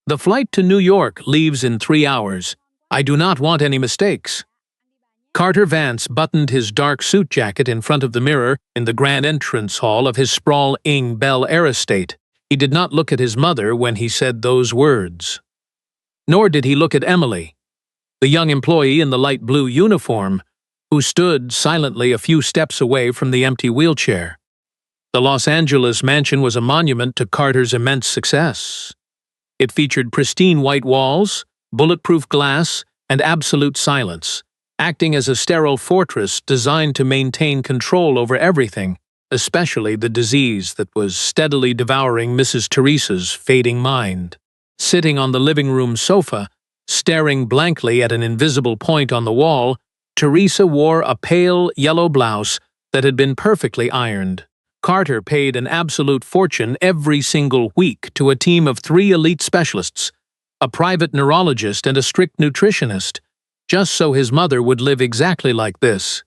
The flight to New York leaves in 3 hours. I do not want any mistakes. Carter Vance buttoned his dark suit jacket in front of the mirror in the grand entrance hall of his sprawling Bel Air estate. He did not look at his mother when he said those words. Nor did he look at Emily, the young employee in the light blue uniform, who stood silently a few steps away from the empty wheelchair. The Los Angeles mansion was a monument to Carter's immense success. It featured pristine white walls, bulletproof glass, and absolute silence, acting as a sterile fortress designed to maintain control over everything, especially the disease that was steadily devouring Mrs. Teresa's fading mind. Sitting on the living room sofa, staring blankly at an invisible point on the wall, Teresa wore a pale yellow blouse that had been perfectly ironed. Carter paid an absolute fortune every single week to a team of 3 elite specialists, a private neurologist and a strict nutritionist, just so his mother would live exactly like this.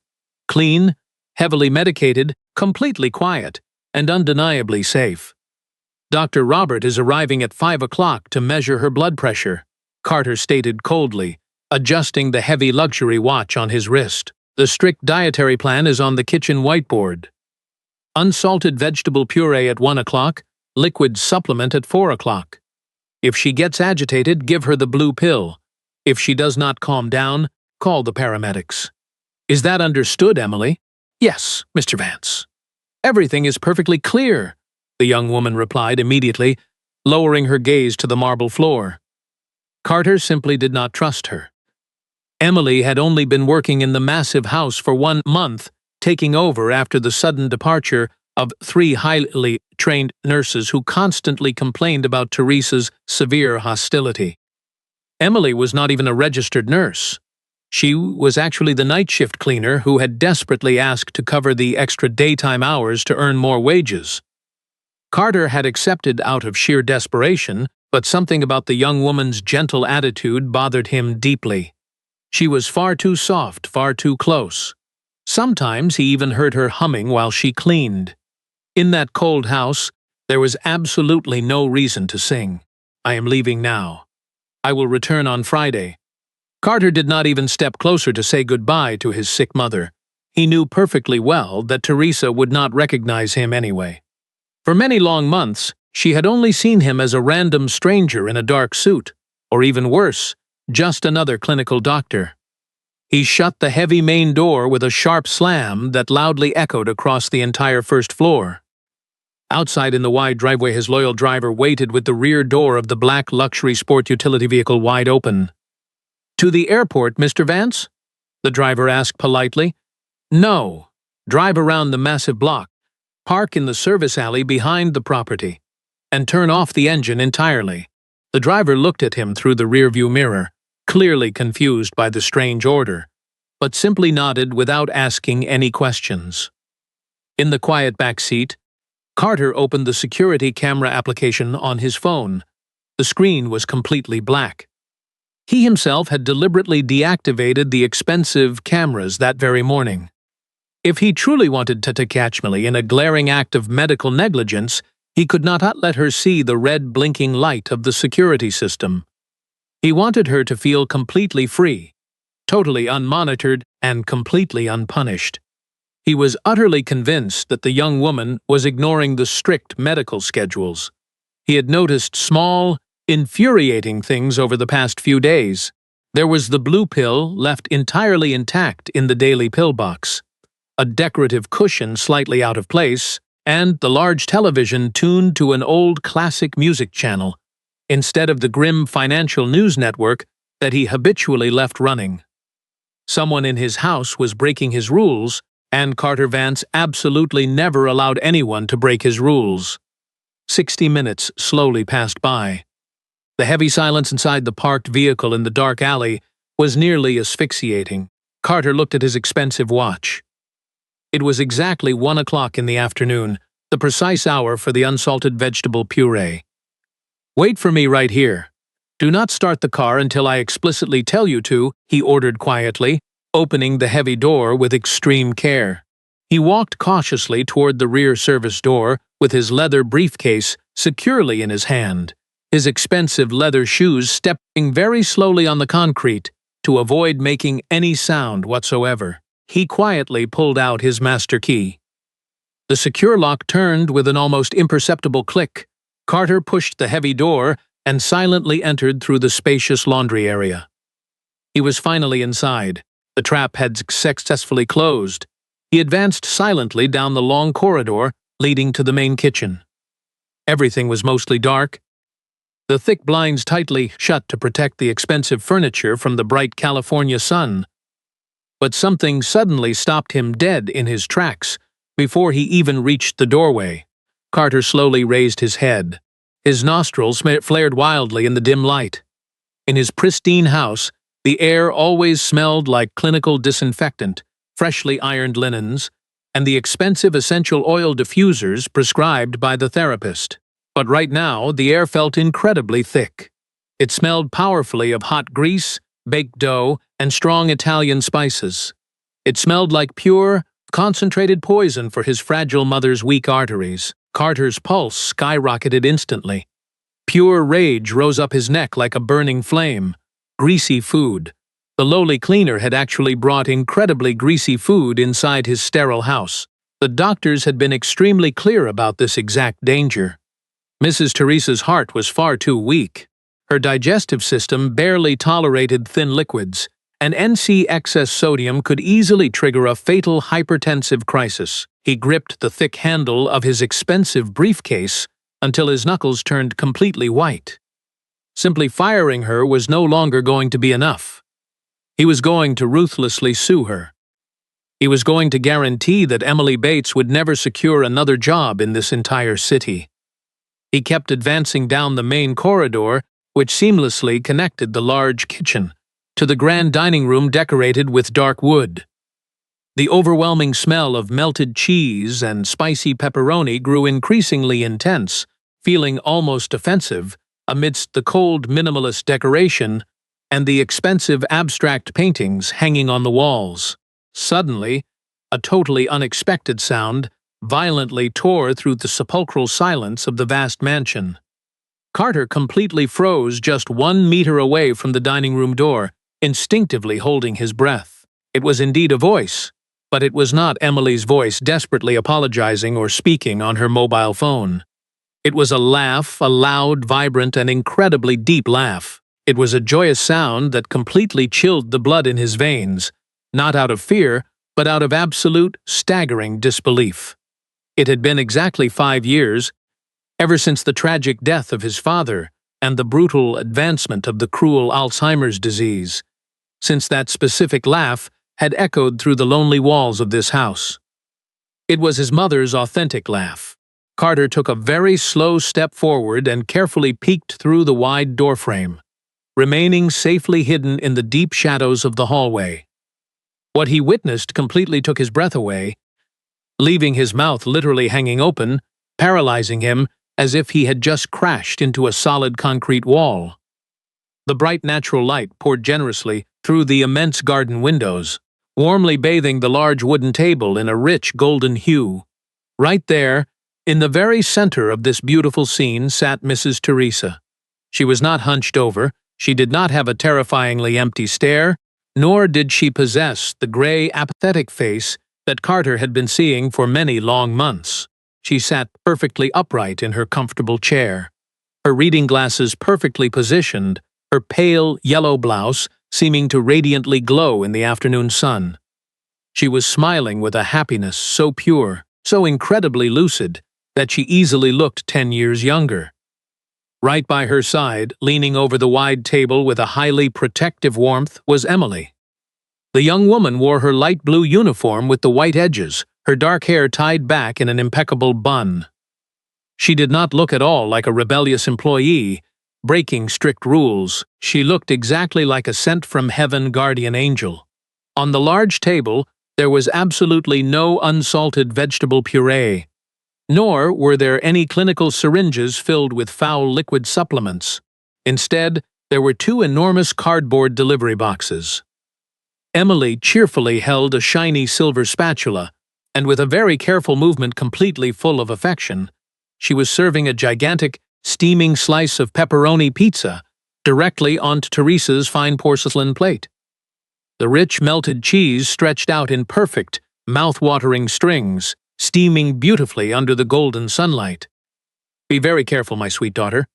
Clean, heavily medicated, completely quiet, and undeniably safe. Dr. Robert is arriving at 5 o'clock to measure her blood pressure, Carter stated coldly, adjusting the heavy luxury watch on his wrist. The strict dietary plan is on the kitchen whiteboard. Unsalted vegetable puree at 1 o'clock, liquid supplement at 4 o'clock. If she gets agitated, give her the blue pill. If she does not calm down, call the paramedics. Is that understood, Emily? Yes, Mr. Vance. Everything is perfectly clear, the young woman replied immediately, lowering her gaze to the marble floor. Carter simply did not trust her. Emily had only been working in the massive house for 1 month, taking over after the sudden departure of 3 highly trained nurses who constantly complained about Teresa's severe hostility. Emily was not even a registered nurse. She was actually the night shift cleaner who had desperately asked to cover the extra daytime hours to earn more wages. Carter had accepted out of sheer desperation, but something about the young woman's gentle attitude bothered him deeply. She was far too soft, far too close. Sometimes he even heard her humming while she cleaned. In that cold house, there was absolutely no reason to sing. I am leaving now. I will return on Friday. Carter did not even step closer to say goodbye to his sick mother. He knew perfectly well that Teresa would not recognize him anyway. For many long months, she had only seen him as a random stranger in a dark suit, or even worse, just another clinical doctor. He shut the heavy main door with a sharp slam that loudly echoed across the entire first floor. Outside in the wide driveway, his loyal driver waited with the rear door of the black luxury sport utility vehicle wide open. "To the airport, Mr. Vance?" the driver asked politely. "No. Drive around the massive block, park in the service alley behind the property, and turn off the engine entirely." The driver looked at him through the rearview mirror, clearly confused by the strange order, but simply nodded without asking any questions. In the quiet back seat, Carter opened the security camera application on his phone. The screen was completely black. He himself had deliberately deactivated the expensive cameras that very morning. If he truly wanted to catch Millie in a glaring act of medical negligence, he could not let her see the red blinking light of the security system. He wanted her to feel completely free, totally unmonitored, and completely unpunished. He was utterly convinced that the young woman was ignoring the strict medical schedules. He had noticed small, infuriating things over the past few days. There was the blue pill left entirely intact in the daily pill box, a decorative cushion slightly out of place, and the large television tuned to an old classic music channel, instead of the grim financial news network that he habitually left running. Someone in his house was breaking his rules, and Carter Vance absolutely never allowed anyone to break his rules. 60 minutes slowly passed by. The heavy silence inside the parked vehicle in the dark alley was nearly asphyxiating. Carter looked at his expensive watch. It was exactly 1 o'clock in the afternoon, the precise hour for the unsalted vegetable puree. "Wait for me right here. Do not start the car until I explicitly tell you to," he ordered quietly, opening the heavy door with extreme care. He walked cautiously toward the rear service door with his leather briefcase securely in his hand. his expensive leather shoes stepping very slowly on the concrete to avoid making any sound whatsoever. He quietly pulled out his master key. The secure lock turned with an almost imperceptible click. Carter pushed the heavy door and silently entered through the spacious laundry area. He was finally inside. The trap had successfully closed. He advanced silently down the long corridor leading to the main kitchen. Everything was mostly dark, the thick blinds tightly shut to protect the expensive furniture from the bright California sun. But something suddenly stopped him dead in his tracks before he even reached the doorway. Carter slowly raised his head. His nostrils flared wildly in the dim light. In his pristine house, the air always smelled like clinical disinfectant, freshly ironed linens, and the expensive essential oil diffusers prescribed by the therapist. But right now, the air felt incredibly thick. It smelled powerfully of hot grease, baked dough, and strong Italian spices. It smelled like pure, concentrated poison for his fragile mother's weak arteries. Carter's pulse skyrocketed instantly. Pure rage rose up his neck like a burning flame. Greasy food. The lowly cleaner had actually brought incredibly greasy food inside his sterile house. The doctors had been extremely clear about this exact danger. Mrs. Teresa's heart was far too weak. Her digestive system barely tolerated thin liquids, and NC excess sodium could easily trigger a fatal hypertensive crisis. He gripped the thick handle of his expensive briefcase until his knuckles turned completely white. Simply firing her was no longer going to be enough. He was going to ruthlessly sue her. He was going to guarantee that Emily Bates would never secure another job in this entire city. He kept advancing down the main corridor, which seamlessly connected the large kitchen to the grand dining room decorated with dark wood. The overwhelming smell of melted cheese and spicy pepperoni grew increasingly intense, feeling almost offensive amidst the cold minimalist decoration and the expensive abstract paintings hanging on the walls. Suddenly, a totally unexpected sound violently tore through the sepulchral silence of the vast mansion. Carter completely froze just 1 meter away from the dining room door, instinctively holding his breath. It was indeed a voice, but it was not Emily's voice desperately apologizing or speaking on her mobile phone. It was a laugh, a loud, vibrant, and incredibly deep laugh. It was a joyous sound that completely chilled the blood in his veins, not out of fear, but out of absolute, staggering disbelief. It had been exactly 5 years, ever since the tragic death of his father and the brutal advancement of the cruel Alzheimer's disease, since that specific laugh had echoed through the lonely walls of this house. It was his mother's authentic laugh. Carter took a very slow step forward and carefully peeked through the wide doorframe, remaining safely hidden in the deep shadows of the hallway. What he witnessed completely took his breath away, leaving his mouth literally hanging open, paralyzing him as if he had just crashed into a solid concrete wall. The bright natural light poured generously through the immense garden windows, warmly bathing the large wooden table in a rich golden hue. Right there, in the very center of this beautiful scene, sat Mrs. Teresa. She was not hunched over, she did not have a terrifyingly empty stare, nor did she possess the gray, apathetic face that Carter had been seeing for many long months. She sat perfectly upright in her comfortable chair, her reading glasses perfectly positioned, her pale, yellow blouse seeming to radiantly glow in the afternoon sun. She was smiling with a happiness so pure, so incredibly lucid, that she easily looked 10 years younger. Right by her side, leaning over the wide table with a highly protective warmth, was Emily. The young woman wore her light blue uniform with the white edges, her dark hair tied back in an impeccable bun. She did not look at all like a rebellious employee, breaking strict rules. She looked exactly like a sent-from-heaven guardian angel. On the large table, there was absolutely no unsalted vegetable puree, nor were there any clinical syringes filled with foul liquid supplements. Instead, there were 2 enormous cardboard delivery boxes. Emily cheerfully held a shiny silver spatula, and with a very careful movement completely full of affection, she was serving a gigantic, steaming slice of pepperoni pizza directly onto Teresa's fine porcelain plate. The rich melted cheese stretched out in perfect, mouth-watering strings, steaming beautifully under the golden sunlight. "Be very careful, my sweet daughter,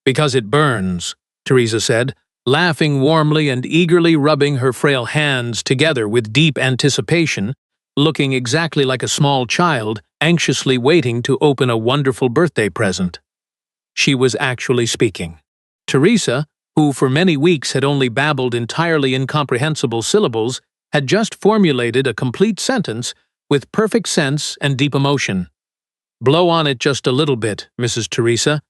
because it burns," Teresa said, laughing warmly and eagerly rubbing her frail hands together with deep anticipation, looking exactly like a small child anxiously waiting to open a wonderful birthday present. She was actually speaking. Teresa, who for many weeks had only babbled entirely incomprehensible syllables, had just formulated a complete sentence with perfect sense and deep emotion. "Blow on it just a little bit, Mrs. Teresa,"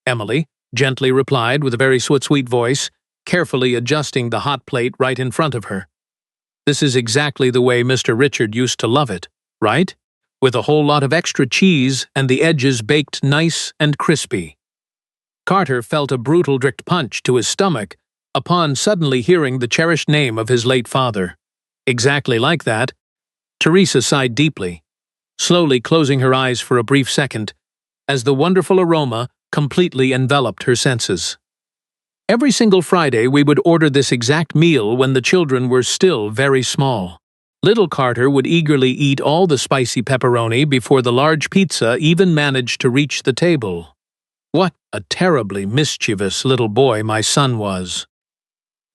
Emily gently replied with a very sweet voice, carefully adjusting the hot plate right in front of her. "This is exactly the way Mr. Richard used to love it, right? With a whole lot of extra cheese and the edges baked nice and crispy." Carter felt a brutal direct punch to his stomach upon suddenly hearing the cherished name of his late father. Exactly like that. Teresa sighed deeply, slowly closing her eyes for a brief second, as the wonderful aroma completely enveloped her senses. Every single Friday we would order this exact meal when the children were still very small. Little Carter would eagerly eat all the spicy pepperoni before the large pizza even managed to reach the table. What a terribly mischievous little boy my son was.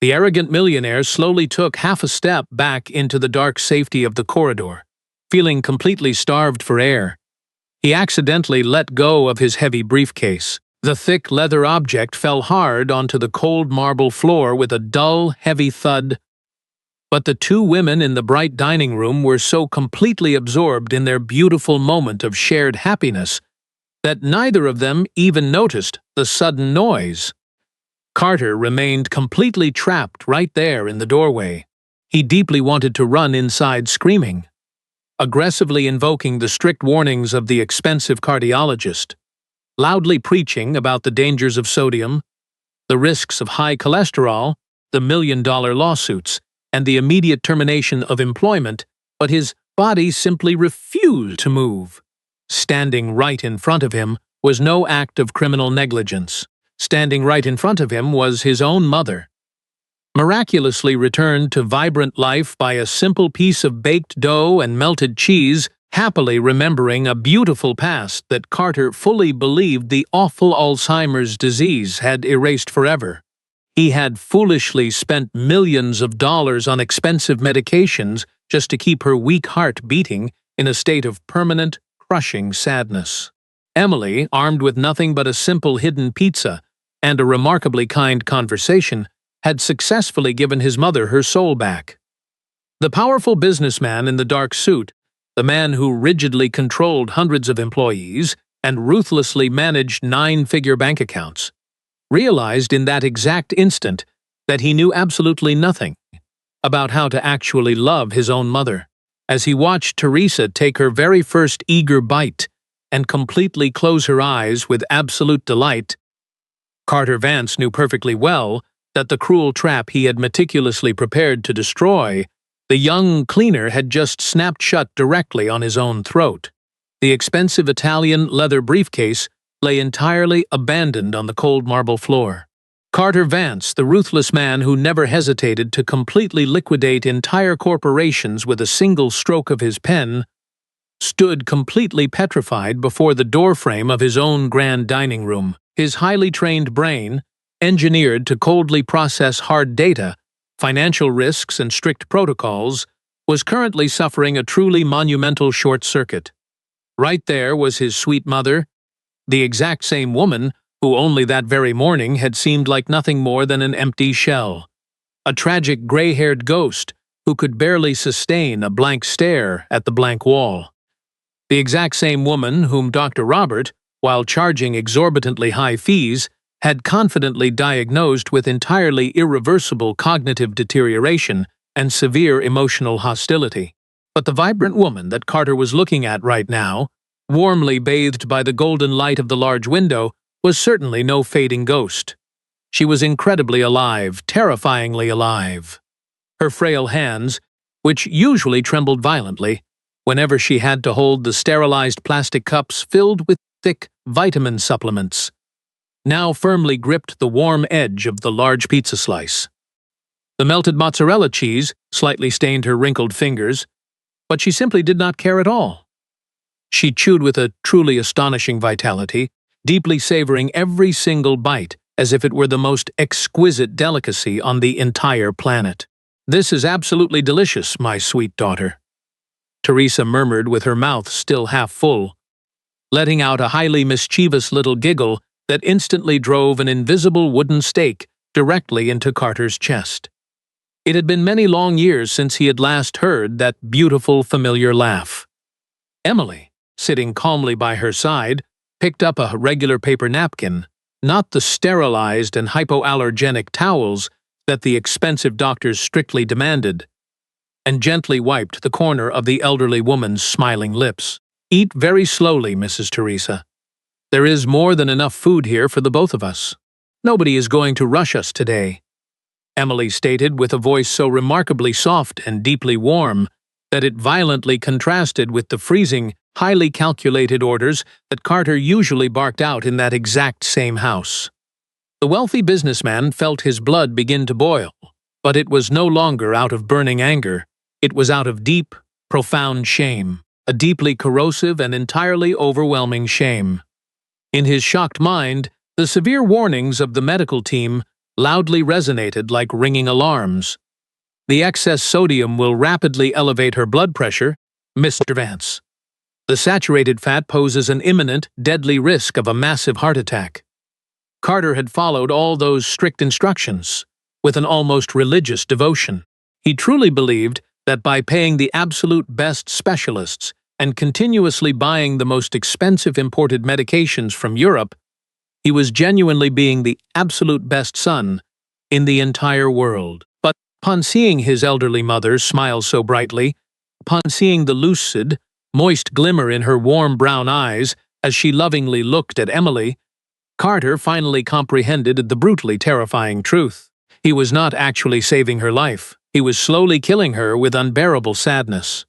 The arrogant millionaire slowly took half a step back into the dark safety of the corridor, feeling completely starved for air. He accidentally let go of his heavy briefcase. The thick leather object fell hard onto the cold marble floor with a dull, heavy thud. But the two women in the bright dining room were so completely absorbed in their beautiful moment of shared happiness that neither of them even noticed the sudden noise. Carter remained completely trapped right there in the doorway. He deeply wanted to run inside screaming, aggressively invoking the strict warnings of the expensive cardiologist, loudly preaching about the dangers of sodium, the risks of high cholesterol, the million-dollar lawsuits, and the immediate termination of employment, but his body simply refused to move. Standing right in front of him was no act of criminal negligence. Standing right in front of him was his own mother, miraculously returned to vibrant life by a simple piece of baked dough and melted cheese, happily remembering a beautiful past that Carter fully believed the awful Alzheimer's disease had erased forever. He had foolishly spent millions of dollars on expensive medications just to keep her weak heart beating in a state of permanent, crushing sadness. Emily, armed with nothing but a simple hidden pizza and a remarkably kind conversation, had successfully given his mother her soul back. The powerful businessman in the dark suit, the man who rigidly controlled hundreds of employees and ruthlessly managed 9-figure bank accounts, realized in that exact instant that he knew absolutely nothing about how to actually love his own mother. As he watched Teresa take her very first eager bite and completely close her eyes with absolute delight, Carter Vance knew perfectly well that the cruel trap he had meticulously prepared to destroy the young cleaner had just snapped shut directly on his own throat. The expensive Italian leather briefcase lay entirely abandoned on the cold marble floor. Carter Vance, the ruthless man who never hesitated to completely liquidate entire corporations with a single stroke of his pen, stood completely petrified before the doorframe of his own grand dining room. His highly trained brain, engineered to coldly process hard data, financial risks, and strict protocols, was currently suffering a truly monumental short circuit. Right there was his sweet mother, the exact same woman who only that very morning had seemed like nothing more than an empty shell, a tragic gray-haired ghost who could barely sustain a blank stare at the blank wall. The exact same woman whom Dr. Robert, while charging exorbitantly high fees, had confidently diagnosed with entirely irreversible cognitive deterioration and severe emotional hostility. But the vibrant woman that Carter was looking at right now, warmly bathed by the golden light of the large window, was certainly no fading ghost. She was incredibly alive, terrifyingly alive. Her frail hands, which usually trembled violently whenever she had to hold the sterilized plastic cups filled with thick vitamin supplements, now firmly gripped the warm edge of the large pizza slice. The melted mozzarella cheese slightly stained her wrinkled fingers, but she simply did not care at all. She chewed with a truly astonishing vitality, deeply savoring every single bite as if it were the most exquisite delicacy on the entire planet. "This is absolutely delicious, my sweet daughter," Teresa murmured with her mouth still half full, letting out a highly mischievous little giggle that instantly drove an invisible wooden stake directly into Carter's chest. It had been many long years since he had last heard that beautiful, familiar laugh. Emily, sitting calmly by her side, picked up a regular paper napkin, not the sterilized and hypoallergenic towels that the expensive doctors strictly demanded, and gently wiped the corner of the elderly woman's smiling lips. "Eat very slowly, Mrs. Teresa. There is more than enough food here for the both of us. Nobody is going to rush us today," Emily stated with a voice so remarkably soft and deeply warm that it violently contrasted with the freezing, highly calculated orders that Carter usually barked out in that exact same house. The wealthy businessman felt his blood begin to boil, but it was no longer out of burning anger. It was out of deep, profound shame, a deeply corrosive and entirely overwhelming shame. In his shocked mind, the severe warnings of the medical team loudly resonated like ringing alarms. "The excess sodium will rapidly elevate her blood pressure, Mr. Vance. The saturated fat poses an imminent, deadly risk of a massive heart attack." Carter had followed all those strict instructions with an almost religious devotion. He truly believed that by paying the absolute best specialists and continuously buying the most expensive imported medications from Europe, he was genuinely being the absolute best son in the entire world. But upon seeing his elderly mother smile so brightly, upon seeing the lucid, moist glimmer in her warm brown eyes as she lovingly looked at Emily, Carter finally comprehended the brutally terrifying truth. He was not actually saving her life. He was slowly killing her with unbearable sadness.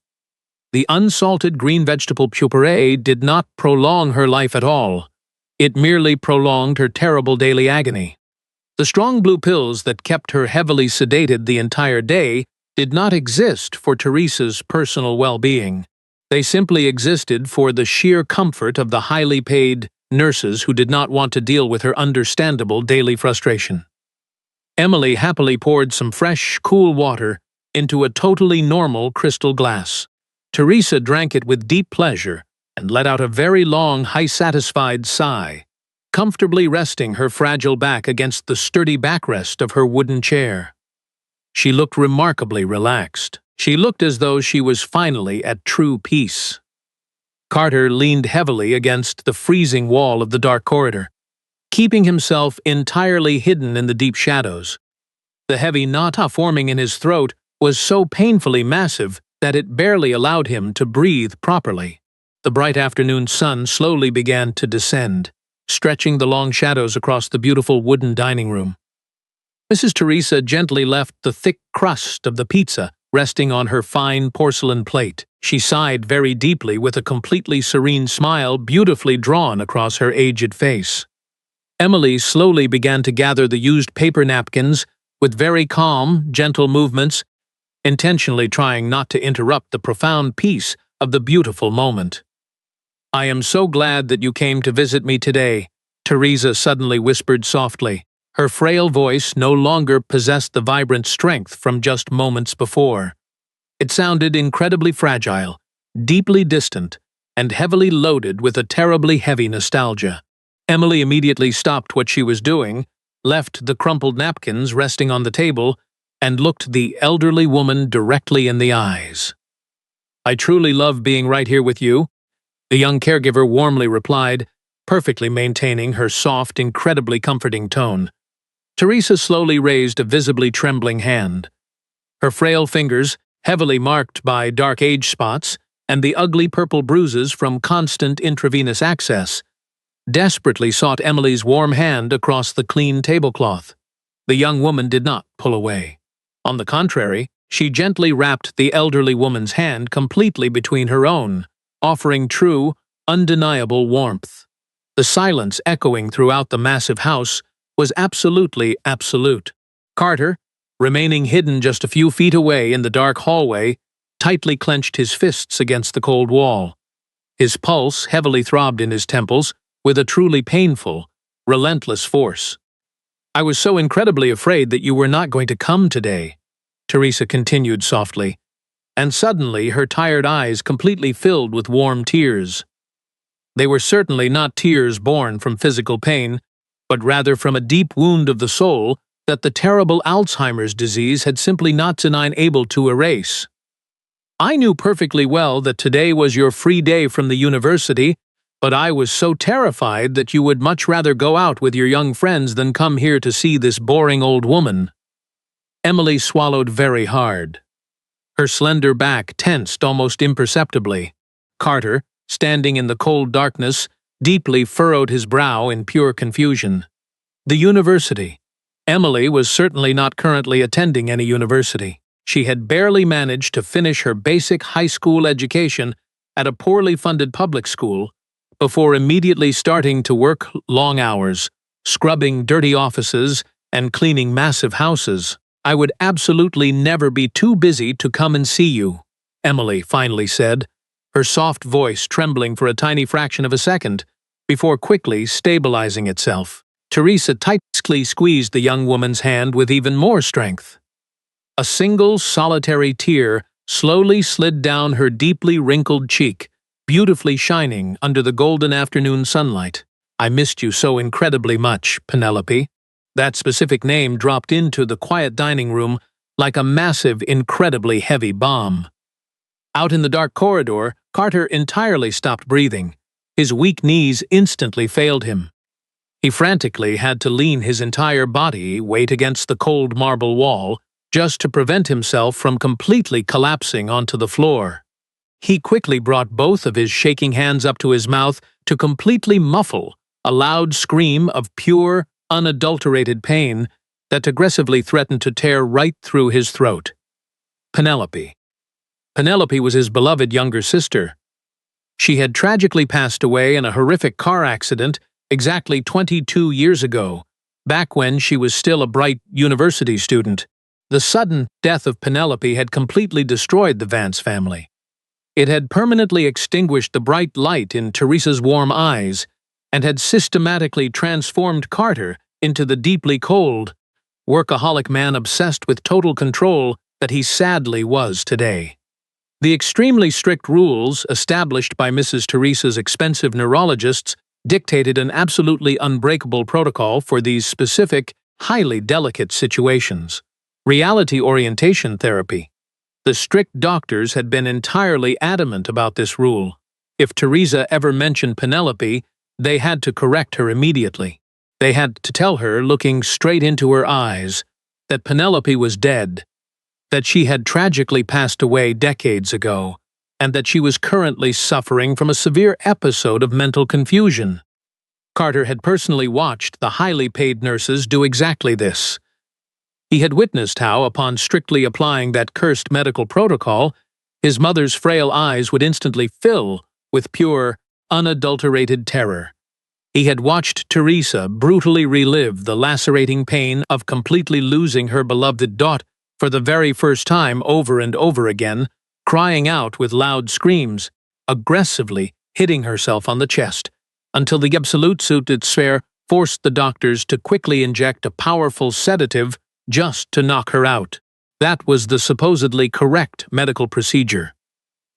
The unsalted green vegetable puree did not prolong her life at all. It merely prolonged her terrible daily agony. The strong blue pills that kept her heavily sedated the entire day did not exist for Teresa's personal well-being. They simply existed for the sheer comfort of the highly paid nurses who did not want to deal with her understandable daily frustration. Emily happily poured some fresh, cool water into a totally normal crystal glass. Teresa drank it with deep pleasure and let out a very long, high-satisfied sigh, comfortably resting her fragile back against the sturdy backrest of her wooden chair. She looked remarkably relaxed. She looked as though she was finally at true peace. Carter leaned heavily against the freezing wall of the dark corridor, keeping himself entirely hidden in the deep shadows. The heavy knot forming in his throat was so painfully massive that it barely allowed him to breathe properly. The bright afternoon sun slowly began to descend, stretching the long shadows across the beautiful wooden dining room. Mrs. Teresa gently left the thick crust of the pizza resting on her fine porcelain plate. She sighed very deeply with a completely serene smile beautifully drawn across her aged face. Emily slowly began to gather the used paper napkins with very calm, gentle movements, intentionally trying not to interrupt the profound peace of the beautiful moment. "I am so glad that you came to visit me today," Teresa suddenly whispered softly. Her frail voice no longer possessed the vibrant strength from just moments before. It sounded incredibly fragile, deeply distant, and heavily loaded with a terribly heavy nostalgia. Emily immediately stopped what she was doing, left the crumpled napkins resting on the table, and looked the elderly woman directly in the eyes. "I truly love being right here with you," the young caregiver warmly replied, perfectly maintaining her soft, incredibly comforting tone. Teresa slowly raised a visibly trembling hand. Her frail fingers, heavily marked by dark age spots and the ugly purple bruises from constant intravenous access, desperately sought Emily's warm hand across the clean tablecloth. The young woman did not pull away. On the contrary, she gently wrapped the elderly woman's hand completely between her own, offering true, undeniable warmth. The silence echoing throughout the massive house was absolutely absolute. Carter, remaining hidden just a few feet away in the dark hallway, tightly clenched his fists against the cold wall. His pulse heavily throbbed in his temples with a truly painful, relentless force. "I was so incredibly afraid that you were not going to come today," Teresa continued softly, and suddenly her tired eyes completely filled with warm tears. They were certainly not tears born from physical pain, but rather from a deep wound of the soul that the terrible Alzheimer's disease had simply not been able to erase. "I knew perfectly well that today was your free day from the university, but I was so terrified that you would much rather go out with your young friends than come here to see this boring old woman." Emily swallowed very hard. Her slender back tensed almost imperceptibly. Carter, standing in the cold darkness, deeply furrowed his brow in pure confusion. The university. Emily was certainly not currently attending any university. She had barely managed to finish her basic high school education at a poorly funded public school before immediately starting to work long hours, scrubbing dirty offices and cleaning massive houses. "I would absolutely never be too busy to come and see you," Emily finally said, her soft voice trembling for a tiny fraction of a second, before quickly stabilizing itself. Teresa tightly squeezed the young woman's hand with even more strength. A single solitary tear slowly slid down her deeply wrinkled cheek, beautifully shining under the golden afternoon sunlight. "I missed you so incredibly much, Penelope." That specific name dropped into the quiet dining room like a massive, incredibly heavy bomb. Out in the dark corridor, Carter entirely stopped breathing. His weak knees instantly failed him. He frantically had to lean his entire body weight against the cold marble wall just to prevent himself from completely collapsing onto the floor. He quickly brought both of his shaking hands up to his mouth to completely muffle a loud scream of pure, unadulterated pain that aggressively threatened to tear right through his throat. Penelope. Penelope was his beloved younger sister. She had tragically passed away in a horrific car accident exactly 22 years ago, back when she was still a bright university student. The sudden death of Penelope had completely destroyed the Vance family. It had permanently extinguished the bright light in Teresa's warm eyes and had systematically transformed Carter into the deeply cold, workaholic man obsessed with total control that he sadly was today. The extremely strict rules established by Mrs. Teresa's expensive neurologists dictated an absolutely unbreakable protocol for these specific, highly delicate situations. Reality orientation therapy. The strict doctors had been entirely adamant about this rule. If Teresa ever mentioned Penelope, they had to correct her immediately. They had to tell her, looking straight into her eyes, that Penelope was dead, that she had tragically passed away decades ago, and that she was currently suffering from a severe episode of mental confusion. Carter had personally watched the highly paid nurses do exactly this. He had witnessed how, upon strictly applying that cursed medical protocol, his mother's frail eyes would instantly fill with pure, unadulterated terror. He had watched Teresa brutally relive the lacerating pain of completely losing her beloved daughter for the very first time over and over again, crying out with loud screams, aggressively hitting herself on the chest, until the absolute despair forced the doctors to quickly inject a powerful sedative just to knock her out. That was the supposedly correct medical procedure.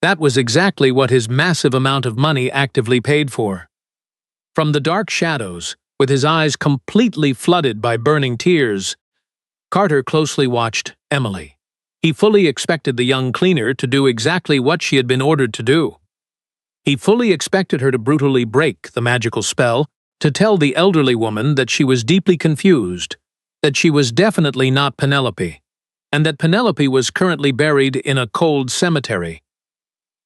That was exactly what his massive amount of money actively paid for. From the dark shadows, with his eyes completely flooded by burning tears, Carter closely watched Emily. He fully expected the young cleaner to do exactly what she had been ordered to do. He fully expected her to brutally break the magical spell, to tell the elderly woman that she was deeply confused, that she was definitely not Penelope, and that Penelope was currently buried in a cold cemetery.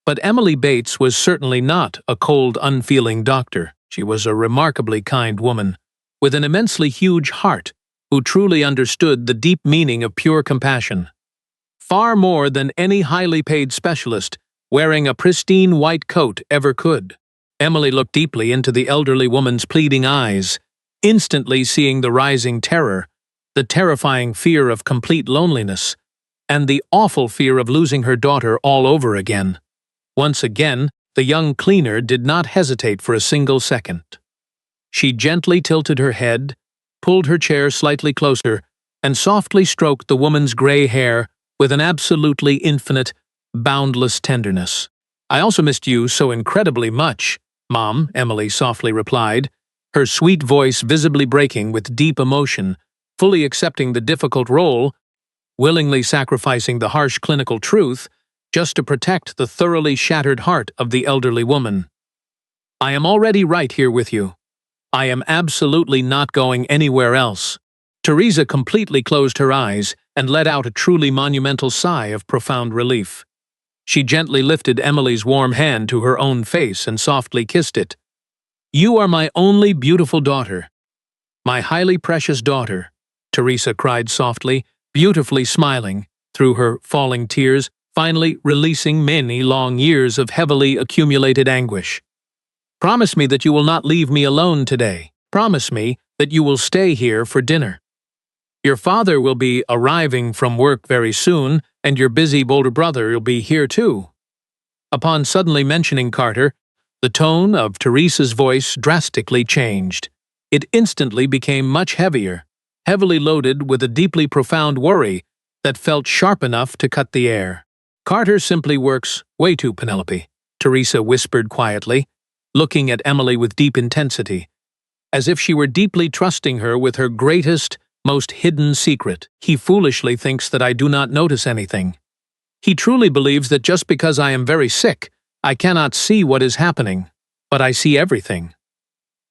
But Emily Bates was certainly not a cold, unfeeling doctor. She was a remarkably kind woman, with an immensely huge heart, who truly understood the deep meaning of pure compassion. Far more than any highly paid specialist wearing a pristine white coat ever could. Emily looked deeply into the elderly woman's pleading eyes, instantly seeing the rising terror, the terrifying fear of complete loneliness, and the awful fear of losing her daughter all over again. Once again, the young cleaner did not hesitate for a single second. She gently tilted her head, pulled her chair slightly closer, and softly stroked the woman's gray hair with an absolutely infinite, boundless tenderness. "I also missed you so incredibly much, Mom," Emily softly replied, her sweet voice visibly breaking with deep emotion, fully accepting the difficult role, willingly sacrificing the harsh clinical truth, just to protect the thoroughly shattered heart of the elderly woman. "I am already right here with you. I am absolutely not going anywhere else." Teresa completely closed her eyes and let out a truly monumental sigh of profound relief. She gently lifted Emily's warm hand to her own face and softly kissed it. "You are my only beautiful daughter. My highly precious daughter," Teresa cried softly, beautifully smiling through her falling tears, finally releasing many long years of heavily accumulated anguish. "Promise me that you will not leave me alone today. Promise me that you will stay here for dinner. Your father will be arriving from work very soon, and your busy older brother will be here too." Upon suddenly mentioning Carter, the tone of Teresa's voice drastically changed. It instantly became much heavier, heavily loaded with a deeply profound worry that felt sharp enough to cut the air. "Carter simply works way too, Penelope," Teresa whispered quietly, looking at Emily with deep intensity, as if she were deeply trusting her with her greatest, most hidden secret. "He foolishly thinks that I do not notice anything. He truly believes that just because I am very sick, I cannot see what is happening, but I see everything.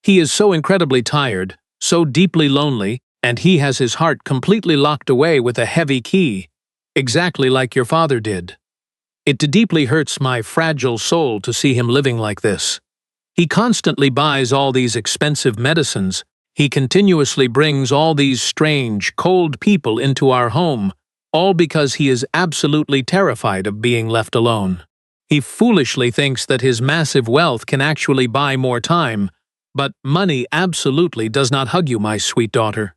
He is so incredibly tired, so deeply lonely, and he has his heart completely locked away with a heavy key, exactly like your father did. It deeply hurts my fragile soul to see him living like this. He constantly buys all these expensive medicines. He continuously brings all these strange, cold people into our home, all because he is absolutely terrified of being left alone. He foolishly thinks that his massive wealth can actually buy more time, but money absolutely does not hug you, my sweet daughter.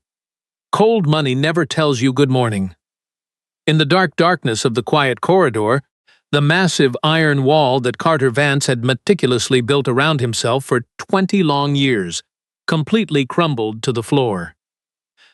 Cold money never tells you good morning." In the darkness of the quiet corridor, the massive iron wall that Carter Vance had meticulously built around himself for 20 long years completely crumbled to the floor.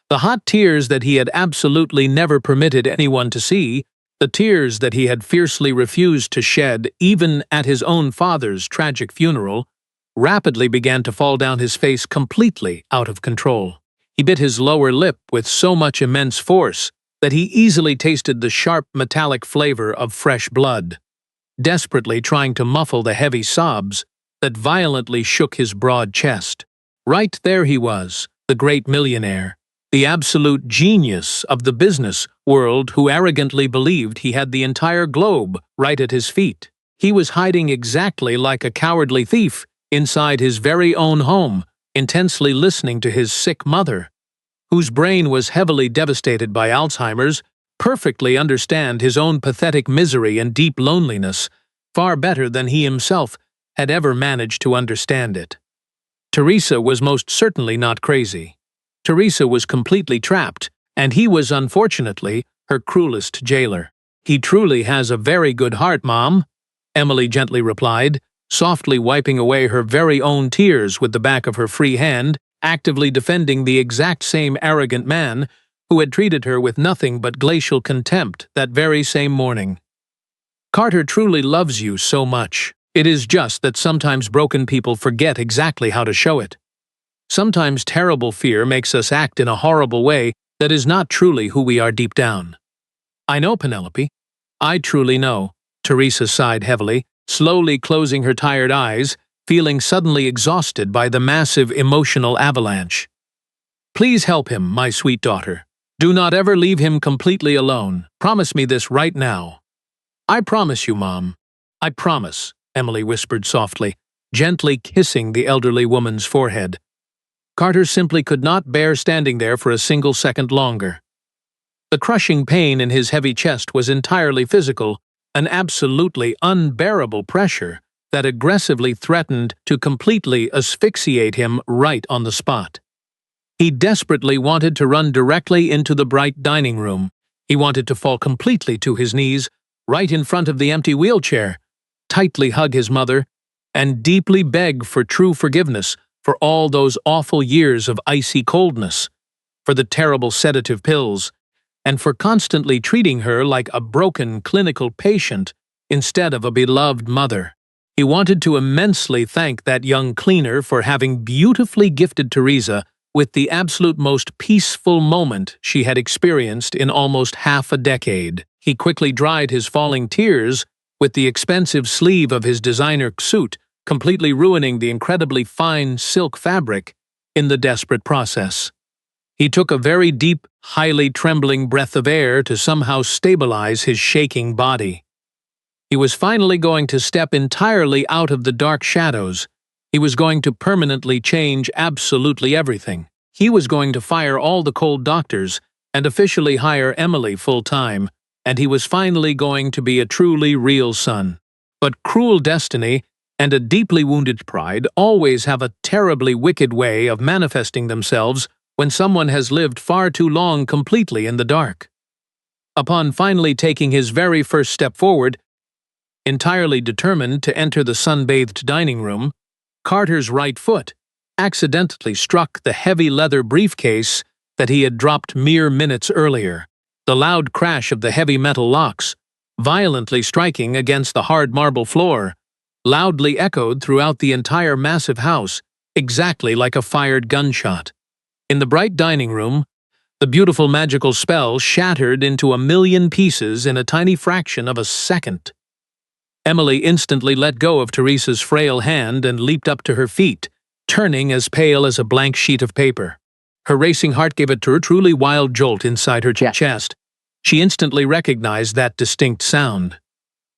The hot tears that he had absolutely never permitted anyone to see, the tears that he had fiercely refused to shed even at his own father's tragic funeral, rapidly began to fall down his face completely out of control. He bit his lower lip with so much immense force that he easily tasted the sharp metallic flavor of fresh blood, desperately trying to muffle the heavy sobs that violently shook his broad chest. Right there he was, the great millionaire, the absolute genius of the business world who arrogantly believed he had the entire globe right at his feet. He was hiding exactly like a cowardly thief inside his very own home, intensely listening to his sick mother, whose brain was heavily devastated by Alzheimer's, perfectly understand his own pathetic misery and deep loneliness, far better than he himself had ever managed to understand it. Teresa was most certainly not crazy. Teresa was completely trapped, and he was unfortunately her cruelest jailer. "He truly has a very good heart, Mom," Emily gently replied, softly wiping away her very own tears with the back of her free hand, actively defending the exact same arrogant man who had treated her with nothing but glacial contempt that very same morning. "Carter truly loves you so much. It is just that sometimes broken people forget exactly how to show it. Sometimes terrible fear makes us act in a horrible way that is not truly who we are deep down." "I know, Penelope. I truly know," Teresa sighed heavily, slowly closing her tired eyes, feeling suddenly exhausted by the massive emotional avalanche. "Please help him, my sweet daughter. Do not ever leave him completely alone. Promise me this right now." "I promise you, Mom. I promise," Emily whispered softly, gently kissing the elderly woman's forehead. Carter simply could not bear standing there for a single second longer. The crushing pain in his heavy chest was entirely physical, an absolutely unbearable pressure that aggressively threatened to completely asphyxiate him right on the spot. He desperately wanted to run directly into the bright dining room. He wanted to fall completely to his knees, right in front of the empty wheelchair, tightly hug his mother, and deeply beg for true forgiveness for all those awful years of icy coldness, for the terrible sedative pills, and for constantly treating her like a broken clinical patient instead of a beloved mother. He wanted to immensely thank that young cleaner for having beautifully gifted Teresa with the absolute most peaceful moment she had experienced in almost half a decade. He quickly dried his falling tears with the expensive sleeve of his designer suit, completely ruining the incredibly fine silk fabric in the desperate process. He took a very deep, highly trembling breath of air to somehow stabilize his shaking body. He was finally going to step entirely out of the dark shadows. He was going to permanently change absolutely everything. He was going to fire all the cold doctors and officially hire Emily full-time, and he was finally going to be a truly real son. But cruel destiny and a deeply wounded pride always have a terribly wicked way of manifesting themselves when someone has lived far too long completely in the dark. Upon finally taking his very first step forward, entirely determined to enter the sun-bathed dining room, Carter's right foot accidentally struck the heavy leather briefcase that he had dropped mere minutes earlier. The loud crash of the heavy metal locks, violently striking against the hard marble floor, loudly echoed throughout the entire massive house, exactly like a fired gunshot. In the bright dining room, the beautiful magical spell shattered into a million pieces in a tiny fraction of a second. Emily instantly let go of Teresa's frail hand and leaped up to her feet, turning as pale as a blank sheet of paper. Her racing heart gave a truly wild jolt inside her chest. She instantly recognized that distinct sound.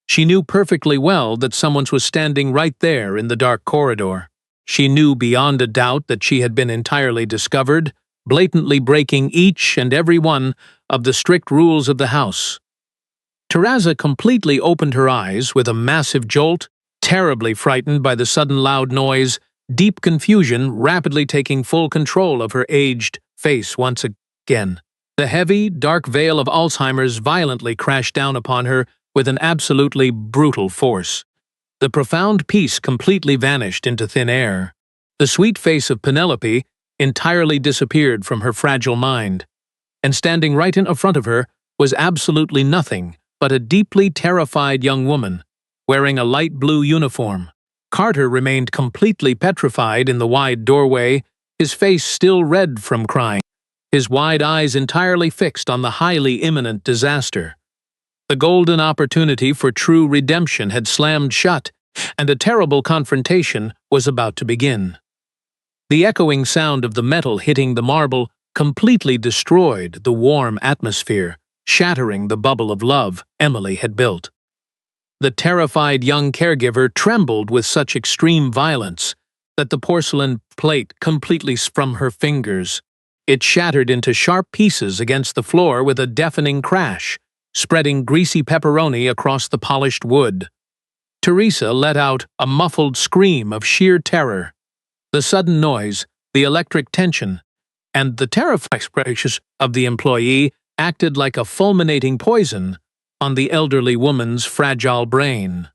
She knew perfectly well that someone was standing right there in the dark corridor. She knew beyond a doubt that she had been entirely discovered, blatantly breaking each and every one of the strict rules of the house. Teresa completely opened her eyes with a massive jolt, terribly frightened by the sudden loud noise, deep confusion rapidly taking full control of her aged face once again. The heavy, dark veil of Alzheimer's violently crashed down upon her with an absolutely brutal force. The profound peace completely vanished into thin air. The sweet face of Penelope entirely disappeared from her fragile mind, and standing right in front of her was absolutely nothing but a deeply terrified young woman, wearing a light blue uniform. Carter remained completely petrified in the wide doorway, his face still red from crying, his wide eyes entirely fixed on the highly imminent disaster. The golden opportunity for true redemption had slammed shut, and a terrible confrontation was about to begin. The echoing sound of the metal hitting the marble completely destroyed the warm atmosphere, shattering the bubble of love Emily had built. The terrified young caregiver trembled with such extreme violence that the porcelain plate completely from her fingers. It shattered into sharp pieces against the floor with a deafening crash, spreading greasy pepperoni across the polished wood. Teresa let out a muffled scream of sheer terror. The sudden noise, the electric tension, and the terrified expressions of the employee acted like a fulminating poison on the elderly woman's fragile brain.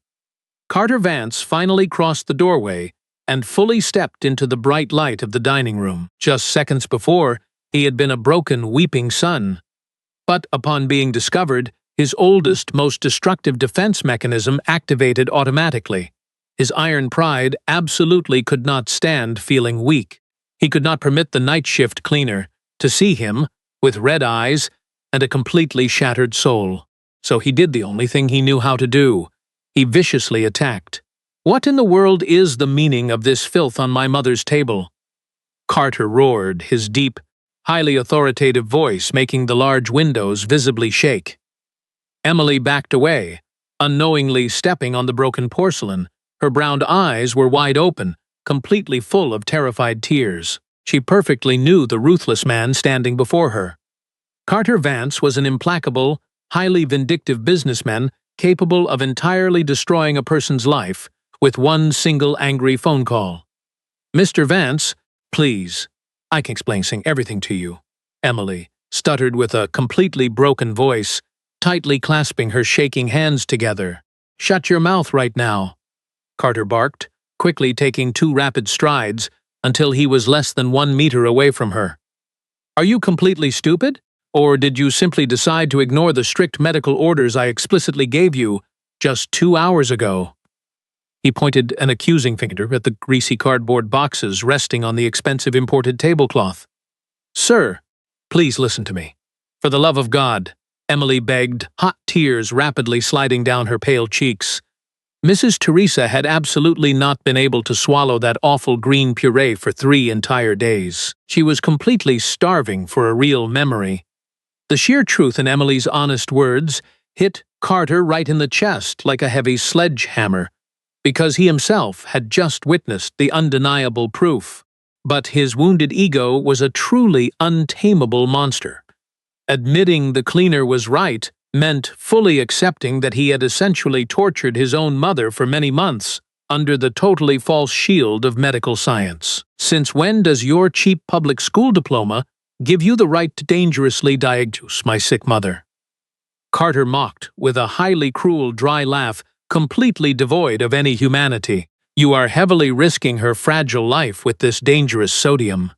Carter Vance finally crossed the doorway and fully stepped into the bright light of the dining room. Just seconds before, he had been a broken, weeping son. But upon being discovered, his oldest, most destructive defense mechanism activated automatically. His iron pride absolutely could not stand feeling weak. He could not permit the night shift cleaner to see him with red eyes and a completely shattered soul. So he did the only thing he knew how to do. He viciously attacked. "What in the world is the meaning of this filth on my mother's table?" Carter roared, his deep, highly authoritative voice making the large windows visibly shake. Emily backed away, unknowingly stepping on the broken porcelain. Her brown eyes were wide open, completely full of terrified tears. She perfectly knew the ruthless man standing before her. Carter Vance was an implacable, highly vindictive businessman capable of entirely destroying a person's life with one single angry phone call. "Mr. Vance, please. I can explain everything to you," Emily stuttered with a completely broken voice, tightly clasping her shaking hands together. "Shut your mouth right now," Carter barked, quickly taking 2 rapid strides until he was less than 1 meter away from her. "Are you completely stupid? Or did you simply decide to ignore the strict medical orders I explicitly gave you just 2 hours ago?" He pointed an accusing finger at the greasy cardboard boxes resting on the expensive imported tablecloth. "Sir, please listen to me. For the love of God," Emily begged, hot tears rapidly sliding down her pale cheeks. Mrs. Teresa had absolutely not been able to swallow that awful green puree for 3 entire days. She was completely starving for a real memory. The sheer truth in Emily's honest words hit Carter right in the chest like a heavy sledgehammer, because he himself had just witnessed the undeniable proof. But his wounded ego was a truly untamable monster. Admitting the cleaner was right meant fully accepting that he had essentially tortured his own mother for many months under the totally false shield of medical science. "Since when does your cheap public school diploma give you the right to dangerously diagnose my sick mother?" Carter mocked with a highly cruel, dry laugh, completely devoid of any humanity. "You are heavily risking her fragile life with this dangerous sodium."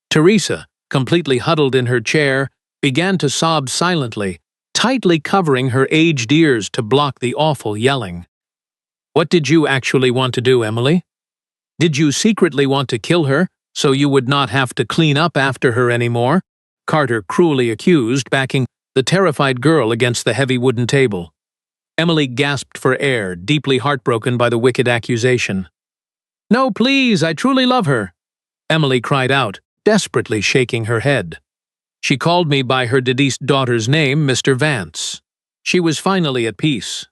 Teresa, completely huddled in her chair, began to sob silently, tightly covering her aged ears to block the awful yelling. "What did you actually want to do, Emily? Did you secretly want to kill her so you would not have to clean up after her anymore?" Carter cruelly accused, backing the terrified girl against the heavy wooden table. Emily gasped for air, deeply heartbroken by the wicked accusation. "No, please, I truly love her," Emily cried out, desperately shaking her head. "She called me by her deceased daughter's name, Mr. Vance." She was finally at peace.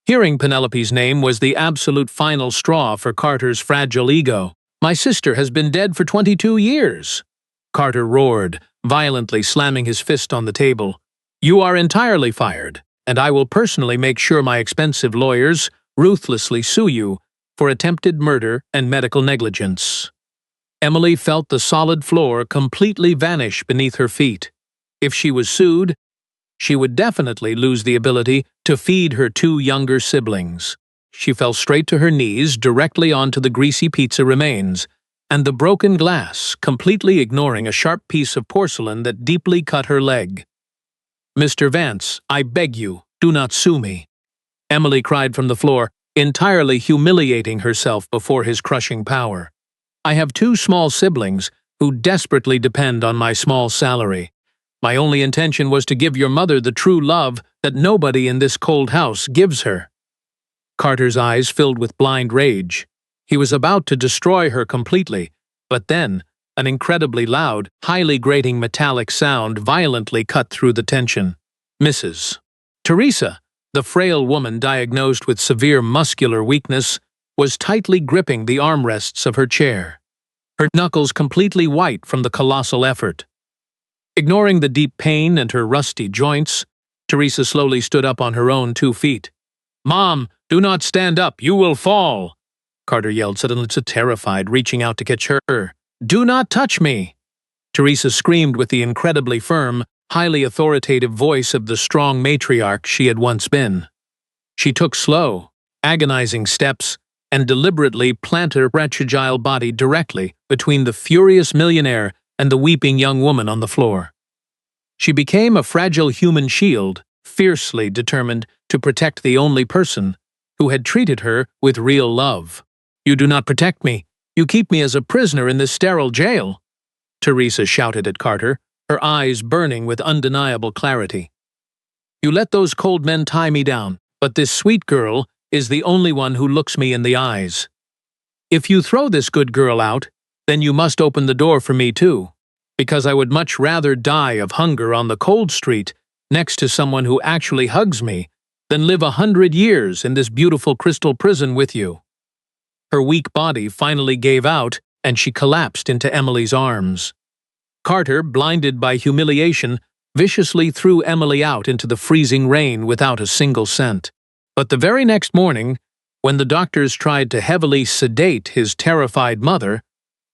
Hearing Penelope's name was the absolute final straw for Carter's fragile ego. "My sister has been dead for 22 years," Carter roared, violently slamming his fist on the table. "You are entirely fired, and I will personally make sure my expensive lawyers ruthlessly sue you for attempted murder and medical negligence." Emily felt the solid floor completely vanish beneath her feet. If she was sued, she would definitely lose the ability to feed her 2 younger siblings. She fell straight to her knees, directly onto the greasy pizza remains, and the broken glass, completely ignoring a sharp piece of porcelain that deeply cut her leg. "Mr. Vance, I beg you, do not sue me," Emily cried from the floor, entirely humiliating herself before his crushing power. "I have 2 small siblings who desperately depend on my small salary. My only intention was to give your mother the true love that nobody in this cold house gives her." Carter's eyes filled with blind rage. He was about to destroy her completely, but then an incredibly loud, highly grating metallic sound violently cut through the tension. Mrs. Teresa, the frail woman diagnosed with severe muscular weakness, was tightly gripping the armrests of her chair, her knuckles completely white from the colossal effort. Ignoring the deep pain and her rusty joints, Teresa slowly stood up on her own 2 feet. "Mom, do not stand up, you will fall!" Carter yelled, suddenly terrified, reaching out to catch her. "Do not touch me!" Teresa screamed with the incredibly firm, highly authoritative voice of the strong matriarch she had once been. She took slow, agonizing steps and deliberately planted her fragile body directly between the furious millionaire and the weeping young woman on the floor. She became a fragile human shield, fiercely determined to protect the only person who had treated her with real love. "You do not protect me. You keep me as a prisoner in this sterile jail," Teresa shouted at Carter, her eyes burning with undeniable clarity. "You let those cold men tie me down, but this sweet girl is the only one who looks me in the eyes. If you throw this good girl out, then you must open the door for me too, because I would much rather die of hunger on the cold street next to someone who actually hugs me than live 100 years in this beautiful crystal prison with you." Her weak body finally gave out and she collapsed into Emily's arms. Carter, blinded by humiliation, viciously threw Emily out into the freezing rain without a single cent. But the very next morning, When the doctors tried to heavily sedate his terrified mother,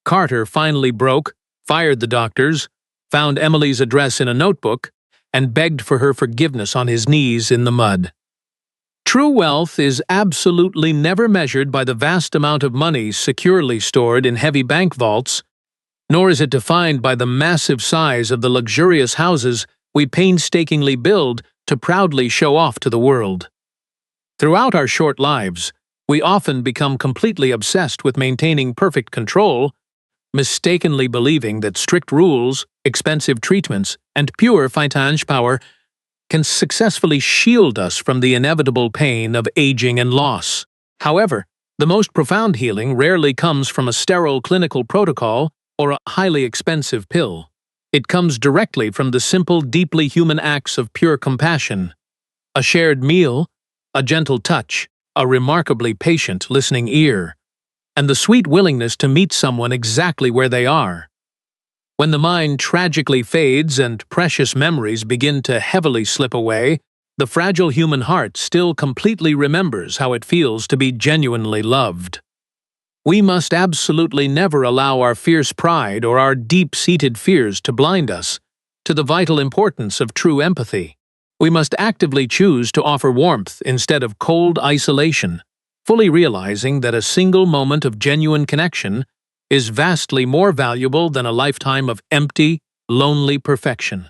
Carter finally broke, fired the doctors, found Emily's address in a notebook, and begged for her forgiveness on his knees in the mud. True wealth is absolutely never measured by the vast amount of money securely stored in heavy bank vaults, nor is it defined by the massive size of the luxurious houses we painstakingly build to proudly show off to the world. Throughout our short lives, we often become completely obsessed with maintaining perfect control, mistakenly believing that strict rules, expensive treatments, and pure financial power can successfully shield us from the inevitable pain of aging and loss. However, the most profound healing rarely comes from a sterile clinical protocol or a highly expensive pill. It comes directly from the simple, deeply human acts of pure compassion. A shared meal, a gentle touch, a remarkably patient listening ear, and the sweet willingness to meet someone exactly where they are. When the mind tragically fades and precious memories begin to heavily slip away, the fragile human heart still completely remembers how it feels to be genuinely loved. We must absolutely never allow our fierce pride or our deep-seated fears to blind us to the vital importance of true empathy. We must actively choose to offer warmth instead of cold isolation, fully realizing that a single moment of genuine connection is vastly more valuable than a lifetime of empty, lonely perfection.